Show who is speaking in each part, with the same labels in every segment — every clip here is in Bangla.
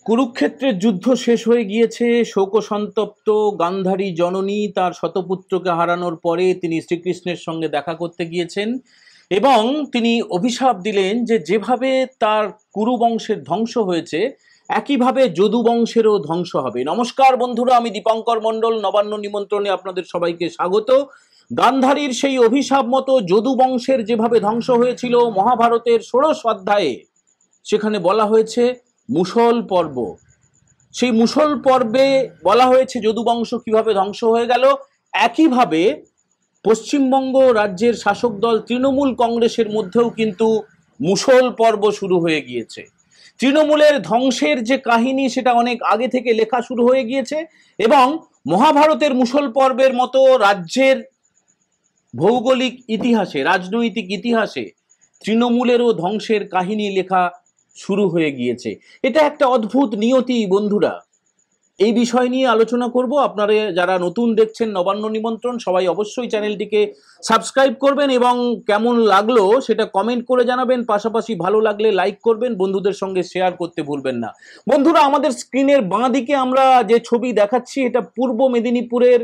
Speaker 1: কুরুক্ষেত্রের যুদ্ধ শেষ হয়ে গিয়েছে। শোকসন্তপ্ত গান্ধারী জননী তার শতপুত্রকে হারানোর পরে তিনি শ্রীকৃষ্ণের সঙ্গে দেখা করতে গিয়েছেন এবং তিনি অভিশাপ দিলেন যে যেভাবে তার কুরু বংশের ধ্বংস হয়েছে একইভাবে যদু বংশেরও ধ্বংস হবে। নমস্কার বন্ধুরা, আমি দীপঙ্কর মণ্ডল, নবান্ন নিমন্ত্রণে আপনাদের সবাইকে স্বাগত। গান্ধারীর সেই অভিশাপ মতো যদু বংশের যেভাবে ধ্বংস হয়েছিল মহাভারতের ১৬ অধ্যায়ে, সেখানে বলা হয়েছে মুষল পর্ব। সেই মুষল পর্বে বলা হয়েছে যদুবংশ কিভাবে ধ্বংস হয়ে গেল। একইভাবে পশ্চিমবঙ্গ রাজ্যের শাসক দল তৃণমূল কংগ্রেসের মধ্যেও কিন্তু মুষল পর্ব শুরু হয়ে গিয়েছে। তৃণমূলের ধ্বংসের যে কাহিনী সেটা অনেক আগে থেকে লেখা শুরু হয়ে গিয়েছে এবং মহাভারতের মুষল পর্বের মতো রাজ্যের ভৌগোলিক ইতিহাসে, রাজনৈতিক ইতিহাসে তৃণমূলেরও ধ্বংসের কাহিনী লেখা শুরু হয়ে গিয়েছে। এটা একটা অদ্ভুত নিয়তি বন্ধুরা। এই বিষয় নিয়ে আলোচনা করব। আপনারা যারা নতুন দেখছেন নবান্ন নিমন্ত্রণ, সবাই অবশ্যই চ্যানেলটিকে সাবস্ক্রাইব করবেন এবং কেমন লাগলো সেটা কমেন্ট করে জানাবেন। পাশাপাশি ভালো লাগলে লাইক করবেন, বন্ধুদের সঙ্গে শেয়ার করতে ভুলবেন না। বন্ধুরা, আমাদের স্ক্রিনের বাঁ দিকে আমরা যে ছবি দেখাচ্ছি এটা পূর্ব মেদিনীপুরের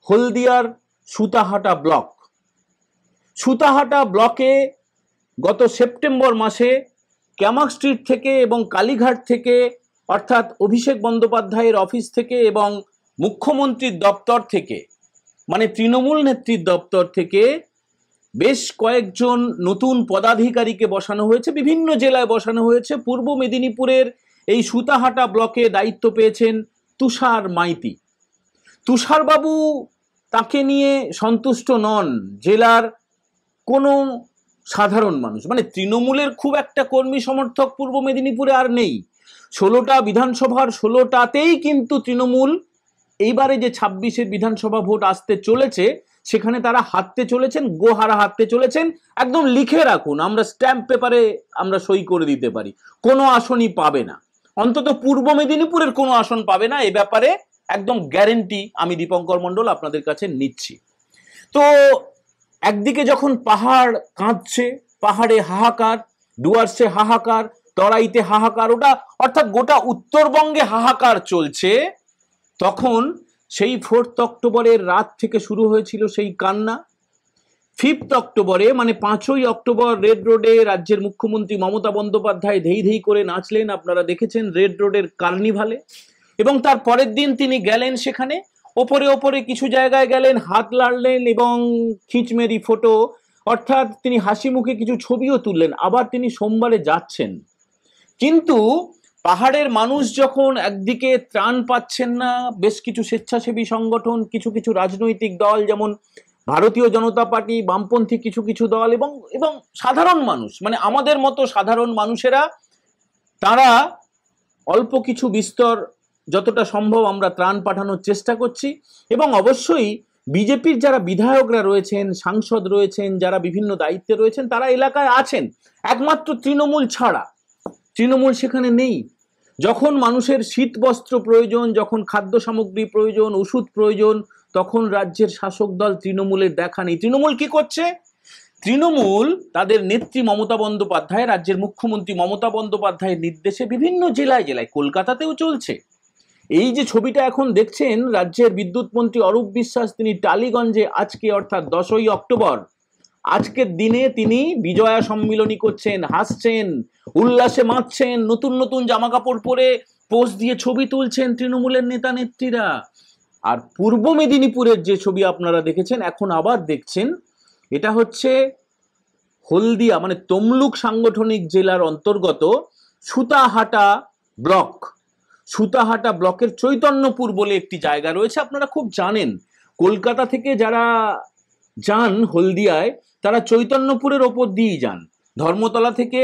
Speaker 1: হলদিয়ার সুতাহাটা ব্লক। সুতাহাটা ব্লকে গত সেপ্টেম্বর মাসে ক্যামাক স্ট্রিট থেকে এবং কালীঘাট থেকে, অর্থাৎ অভিষেক বন্দ্যোপাধ্যায়ের অফিস থেকে এবং মুখ্যমন্ত্রীর দপ্তর থেকে, মানে তৃণমূল নেত্রীর দপ্তর থেকে বেশ কয়েকজন নতুন পদাধিকারীকে বসানো হয়েছে, বিভিন্ন জেলায় বসানো হয়েছে। পূর্ব মেদিনীপুরের এই সুতাহাটা ব্লকে দায়িত্ব পেয়েছেন তুষার মাইতি। তুষারবাবু তাকে নিয়ে সন্তুষ্ট নন জেলার কোনো সাধারণ মানুষ, মানে তৃণমূলের খুব একটা কর্মী সমর্থক পূর্ব মেদিনীপুরে আর নেই। 16টা বিধানসভার 16টাতেই কিন্তু তৃণমূল এইবারে যে 26-এর বিধানসভা ভোট আসতে চলেছে সেখানে তারা হারতে চলেছেন, গোহারা হারতে চলেছেন। একদম লিখে রাখুন, আমরা স্ট্যাম্প পেপারে আমরা সই করে দিতে পারি, কোনো আসনই পাবে না, অন্তত পূর্ব মেদিনীপুরের কোনো আসন পাবে না। এ ব্যাপারে একদম গ্যারেন্টি আমি দীপঙ্কর মণ্ডল আপনাদের কাছে নিচ্ছি। তো একদিকে যখন পাহাড় কাঁদছে, পাহাড়ে হাহাকার, ডুয়ার্সে হাহাকার, তরাইতে হাহাকার, ওটা অর্থাৎ গোটা উত্তরবঙ্গে হাহাকার চলছে, তখন সেই 4 অক্টোবরের রাত থেকে শুরু হয়েছিল সেই কান্না। 5 অক্টোবরে মানে 5ই অক্টোবর রেড রোডে রাজ্যের মুখ্যমন্ত্রী মমতা বন্দ্যোপাধ্যায় ধেই ধেই করে নাচলেন, আপনারা দেখেছেন রেড রোডের কার্নিভালে। এবং তার পরের দিন তিনি গেলেন সেখানে, ওপরে ওপরে কিছু জায়গায় গেলেন, হাত লাড়লেন এবং খিঁচমেরি ফটো, অর্থাৎ তিনি হাসি মুখে কিছু ছবিও তুললেন। আবার তিনি সোমবারে যাচ্ছেন। কিন্তু পাহাড়ের মানুষ যখন একদিকে ত্রাণ পাচ্ছেন না, বেশ কিছু স্বেচ্ছাসেবী সংগঠন, কিছু কিছু রাজনৈতিক দল যেমন ভারতীয় জনতা পার্টি, বামপন্থী কিছু কিছু দল এবং সাধারণ মানুষ, মানে আমাদের মতো সাধারণ মানুষেরা, তারা অল্প কিছু বিস্তর যতটা সম্ভব আমরা ত্রাণ পাঠানোর চেষ্টা করছি। এবং অবশ্যই বিজেপির যারা বিধায়করা রয়েছেন, সাংসদ রয়েছেন, যারা বিভিন্ন দায়িত্বে রয়েছেন, তারা এলাকায় আছেন, একমাত্র তৃণমূল ছাড়া। তৃণমূল সেখানে নেই। যখন মানুষের শীত বস্ত্র প্রয়োজন, যখন খাদ্য সামগ্রী প্রয়োজন, ওষুধ প্রয়োজন, তখন রাজ্যের শাসক দল তৃণমূলের দেখা নেই। তৃণমূল কি করছে? তৃণমূল তাদের নেত্রী মমতা বন্দ্যোপাধ্যায়, রাজ্যের মুখ্যমন্ত্রী মমতা বন্দ্যোপাধ্যায়ের নির্দেশে বিভিন্ন জেলায় জেলায়, কলকাতাতেও চলছে। এই যে ছবিটা এখন দেখছেন, রাজ্যের বিদ্যুৎ মন্ত্রী অরূপ বিশ্বাস তিনি টালিগঞ্জে আজকে অর্থাৎ 10ই অক্টোবর আজকের দিনে তিনি বিজয়া সম্মিলনী করছেন, হাসছেন, উল্লাসে মাতছেন, নতুন নতুন জামা কাপড় পরে পোস্ট দিয়ে ছবি তুলছেন তৃণমূলের নেতা নেত্রীরা। আর পূর্ব মেদিনীপুরের যে ছবি আপনারা দেখেছেন, এখন আবার দেখছেন, এটা হচ্ছে হলদিয়া মানে তমলুক সাংগঠনিক জেলার অন্তর্গত সুতাহাটা ব্লক। সুতাহাটা ব্লকের চৈতন্যপুর বলে একটি জায়গা রয়েছে, আপনারা খুব জানেন। কলকাতা থেকে যারা যান হলদিয়ায় তারা চৈতন্যপুরের ওপর দিয়েই যান। ধর্মতলা থেকে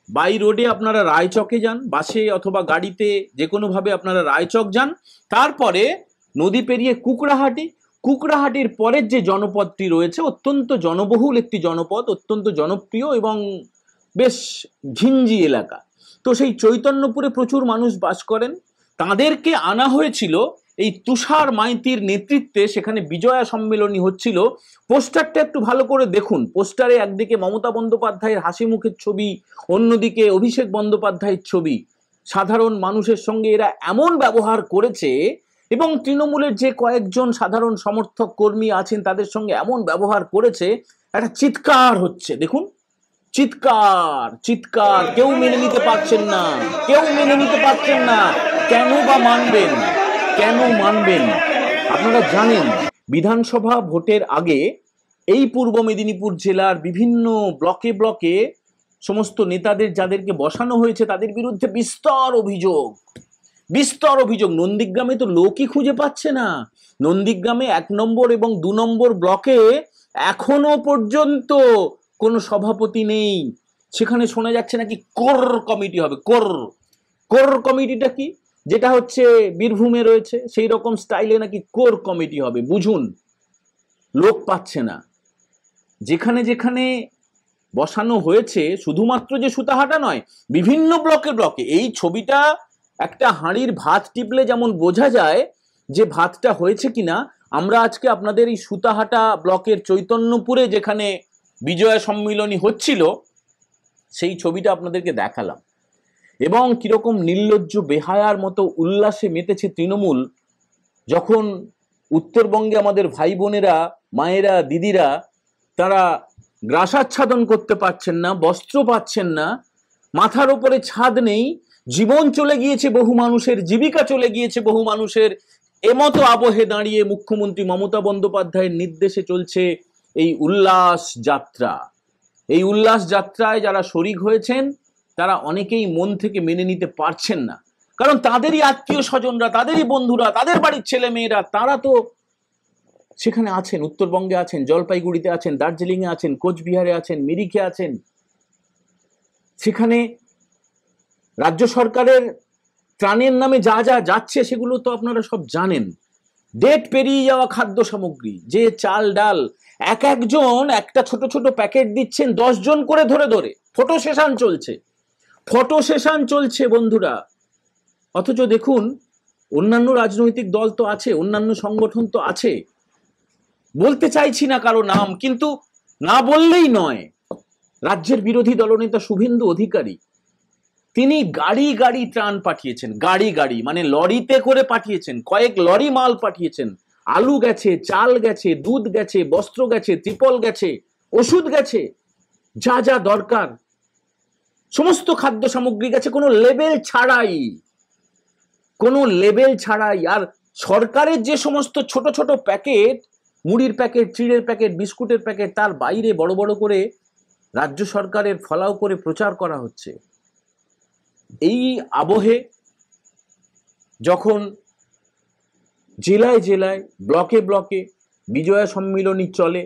Speaker 1: বাই রোডে আপনারা রায়চকে যান, বাসে অথবা গাড়িতে যে কোনোভাবে আপনারা রায়চক যান, তারপরে নদী পেরিয়ে কুকড়াহাটি, কুকড়াহাটির পরের যে জনপদটি রয়েছে, অত্যন্ত জনবহুল একটি জনপদ, অত্যন্ত জনপ্রিয় এবং বেশ ঘিঞ্জি এলাকা। তো সেই চৈতন্যপুরে প্রচুর মানুষ বাস করেন, তাদেরকে আনা হয়েছিল এই তুষার মাইতির নেতৃত্বে। সেখানে বিজয়া সম্মেলনী হচ্ছিল। পোস্টারটা একটু ভালো করে দেখুন। পোস্টারে একদিকে মমতা বন্দ্যোপাধ্যায়ের হাসি মুখের ছবি, অন্যদিকে অভিষেক বন্দ্যোপাধ্যায়ের ছবি। সাধারণ মানুষের সঙ্গে এরা এমন ব্যবহার করেছে, এবং তৃণমূলের যে কয়েকজন সাধারণ সমর্থক কর্মী আছেন তাদের সঙ্গে এমন ব্যবহার করেছে, একটা চিৎকার হচ্ছে, দেখুন চিৎকার চিৎকার, কেউ মেনে নিতে পারছেন না, কেউ মেনে নিতে পারছেন না। কেন বা মানবেন, কেন মানবেন? আপনারা জানেন বিধানসভা ভোটের আগে এই পূর্ব মেদিনীপুর জেলার বিভিন্ন ব্লকে ব্লকে সমস্ত নেতাদের যাদেরকে বসানো হয়েছে তাদের বিরুদ্ধে বিস্তর অভিযোগ, বিস্তর অভিযোগ। নন্দীগ্রামে তো লোকই খুঁজে পাচ্ছে না। নন্দীগ্রামে 1 নম্বর এবং 2 নম্বর ব্লকে এখনো পর্যন্ত কোনো সভাপতি নেই। সেখানে শোনা যাচ্ছে নাকি কোর কমিটি হবে। কোর কমিটিটা কি? যেটা হচ্ছে বীরভূমে রয়েছে সেই রকম স্টাইলে নাকি কোর কমিটি হবে। বুঝুন, লোক পাচ্ছে না। যেখানে যেখানে বসানো হয়েছে, শুধুমাত্র যে সুতাহাটা নয়, বিভিন্ন ব্লকে ব্লকে। এই ছবিটা একটা হাঁড়ির ভাত টিপলে যেমন বোঝা যায় যে ভাতটা হয়েছে কিনা, আমরা আজকে আপনাদের এই সুতাহাটা ব্লকের চৈতন্যপুরে যেখানে বিজয়া সম্মিলনী হচ্ছিল সেই ছবিটা আপনাদেরকে দেখালাম, এবং কিরকম নির্লজ্জ বেহায়ার মতো উল্লাসে মেতেছে তৃণমূল যখন উত্তরবঙ্গে আমাদের ভাই বোনেরা, মায়েরা, দিদিরা তারা গ্রাসাচ্ছাদন করতে পারছেন না, বস্ত্র পাচ্ছেন না, মাথার উপরে ছাদ নেই, জীবন চলে গিয়েছে বহু মানুষের, জীবিকা চলে গিয়েছে বহু মানুষের। এমতো আবহে দাঁড়িয়ে মুখ্যমন্ত্রী মমতা বন্দ্যোপাধ্যায়ের নির্দেশে চলছে এই উল্লাস যাত্রা। এই উল্লাস যাত্রায় যারা শরিক হয়েছেন তারা অনেকেই মন থেকে মেনে নিতে পারছেন না, কারণ তাদেরই আত্মীয় স্বজনরা, তাদেরই বন্ধুরা, তাদের বাড়ির ছেলে মেয়েরা তারা তো সেখানে আছেন, উত্তরবঙ্গে আছেন, জলপাইগুড়িতে আছেন, দার্জিলিংয়ে আছেন, কোচবিহারে আছেন, মিরিকে আছেন। সেখানে রাজ্য সরকারের ত্রাণের নামে যা যা যাচ্ছে সেগুলো তো আপনারা সব জানেন। ডেট পেরিয়ে যাওয়া খাদ্য সামগ্রী, যে চাল ডাল, এক একজন একটা ছোট ছোট প্যাকেট দিচ্ছেন 10 জন করে ধরে ধরে। ফটো সেশন চলছে, ফটো সেশন চলছে বন্ধুরা। অথচ দেখুন, অন্যান্য রাজনৈতিক দল তো আছে, অন্যান্য সংগঠন তো আছে, বলতে চাইছি না কারো নাম, কিন্তু না বললেই নয়। রাজ্যের বিরোধী দলনেতা শুভেন্দু অধিকারী তিনি গাড়ি গাড়ি ত্রাণ পাঠিয়েছেন, গাড়ি গাড়ি মানে লরিতে করে পাঠিয়েছেন, কয়েক লরি মাল পাঠিয়েছেন। আলু গেছে, চাল গেছে, দুধ গেছে, বস্ত্র গেছে, ত্রিপল গেছে, ওষুধ গেছে, যা যা দরকার সমস্ত খাদ্য সামগ্রী গেছে, কোনো লেবেল ছাড়াই, কোনো লেবেল ছাড়াই। আর সরকারের যে সমস্ত ছোট ছোট প্যাকেট, মুড়ির প্যাকেট, চিড়ের প্যাকেট, বিস্কুটের প্যাকেট, তার বাইরে বড় বড় করে রাজ্য সরকারের ফলাও করে প্রচার করা হচ্ছে। এই আবহে যখন জেলায় জেলায়, ব্লকে ব্লকে বিজয়া সম্মিলনী চলে,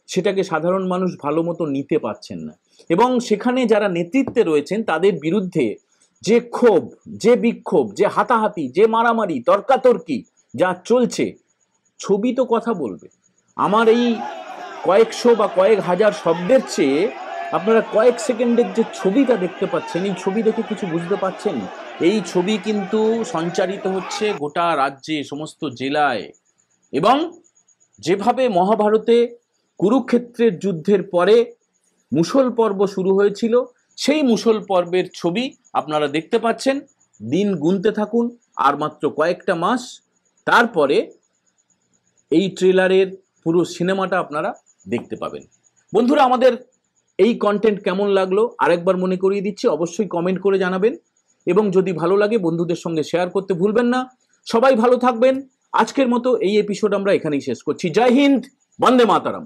Speaker 1: সেটাকে সাধারণ মানুষ ভালো মতো নিতে পারছেন না, এবং সেখানে যারা নেতৃত্বে রয়েছেন তাদের বিরুদ্ধে যে ক্ষোভ, যে বিক্ষোভ, যে হাতাহাতি, যে মারামারি, তর্কাতর্কি যা চলছে, ছবি তো কথা বলবে। আমার এই কয়েকশো বা কয়েক হাজার শব্দের চেয়ে আপনারা কয়েক সেকেন্ডের যে ছবিটা দেখতে পাচ্ছেন, এই ছবি দেখে কিছু বুঝতে পারছেন? এই ছবি কিন্তু সঞ্চারিত হচ্ছে গোটা রাজ্যে, সমস্ত জেলায়। এবং যেভাবে মহাভারতে কুরুক্ষেত্রের যুদ্ধের পরে মুষল পর্ব শুরু হয়েছিল, সেই মুষল পর্বের ছবি আপনারা দেখতে পাচ্ছেন। দিন গুনতে থাকুন, আর মাত্র কয়েকটা মাস, তারপরে এই ট্রেলারের পুরো সিনেমাটা আপনারা দেখতে পাবেন। বন্ধুরা, আমাদের এই কন্টেন্ট কেমন লাগলো আরেকবার মনে করিয়ে দিচ্ছি, অবশ্যই কমেন্ট করে জানাবেন, এবং যদি ভালো লাগে বন্ধুদের সঙ্গে শেয়ার করতে ভুলবেন না। সবাই ভালো থাকবেন। আজকের মতো এই এপিসোড আমরা এখানেই শেষ করছি। জয় হিন্দ, বন্দে মাতারাম।